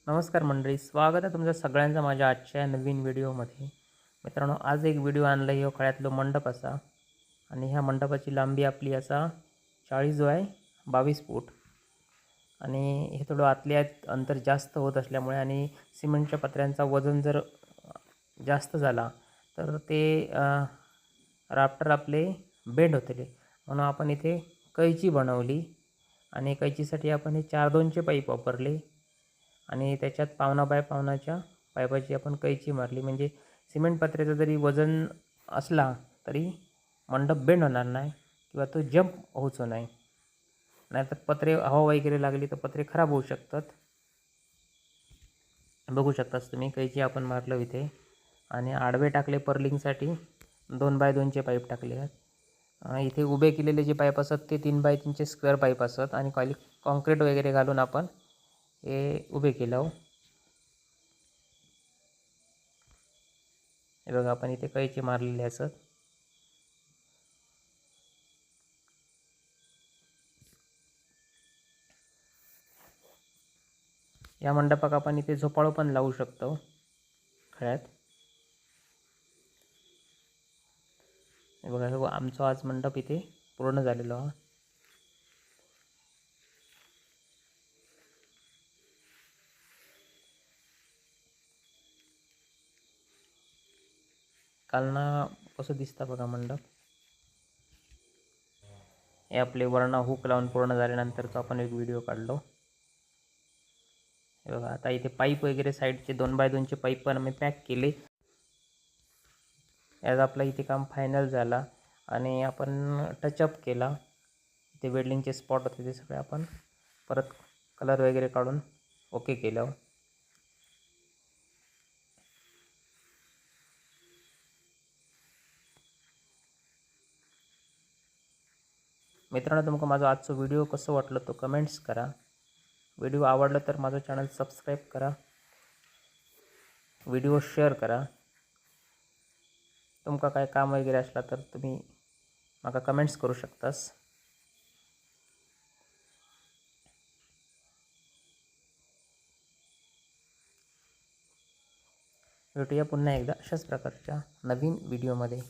नमस्कार मंडळी, स्वागत आहे तुमच्या सगळ्यांचं माझ्या आजच्या नवीन व्हिडिओमध्ये. मित्रांनो, आज एक व्हिडिओ आणला आहे खळ्यातलो मंडप असा. आणि ह्या मंडपाची लांबी आपली असा 40 बाय 22 फूट. आणि हे थोडं आतल्या अंतर जास्त होत असल्यामुळे आणि सिमेंटच्या पत्र्यांचा वजन जर जास्त झाला तर ते राफ्टर आपले बेंड होतले. म्हणून आपण इथे कैची बनवली आणि कैचीसाठी आपण हे 4-2चे पाईप वापरले आणि त्याच्यात पावणा बाय पावणाच्या पाईपाची आपण कैची मारली. म्हणजे सिमेंट पत्र्याचं जरी वजन असला तरी मंडप बेंड होणार नाही किंवा तो जंप होऊच नाही. नाहीतर पत्रे हवा वगैरे लागली तर पत्रे खराब होऊ शकतात. बघू शकताच तुम्ही कैची आपण मारलं इथे. आणि आडवे टाकले पर्लिंगसाठी 2 बाय 2चे पाईप टाकले आहेत. इथे उभे केलेले जे पाईप असतात ते 3 बाय 3चे स्क्वेअर पाईप असतात आणि खाली कॉन्क्रीट वगैरे घालून आपण हे उभे केलं. हे बघा, आपण इथे कैची मारलेले असत. या मंडपाक आपण इथे झोपाळू पण लावू शकतो खळ्यात. हे बघा, हे आमचं आज मंडप इथे पूर्ण झालेलो आहे. कालना कसं दिसतं बघा मंडप. हे आपले वरना हुक लावून पूर्ण झाल्यानंतरचा आपण एक व्हिडिओ काढलो. हे बघा, आता इथे पाईप वगैरे साईडचे 2 बाय 2चे पाईप पण आम्ही पॅक केले. यात आपला इथे काम फायनल झाला आणि आपण टचअप केला. इथे वेल्डिंगचे स्पॉट होते ते सगळे आपण परत कलर वगैरे काढून ओके केलं. मित्रांनो, तुमका माझा आजचा व्हिडिओ कसं वाटलं तो कमेंट्स करा. व्हिडिओ आवडला तर माझं चॅनल सबस्क्राईब करा, व्हिडिओ शेअर करा. तुमका काय काम वगैरे असला तर तुम्ही माका कमेंट्स करू शकतास. भेटूया पुन्हा एकदा अशाच प्रकारच्या नवीन व्हिडिओमध्ये.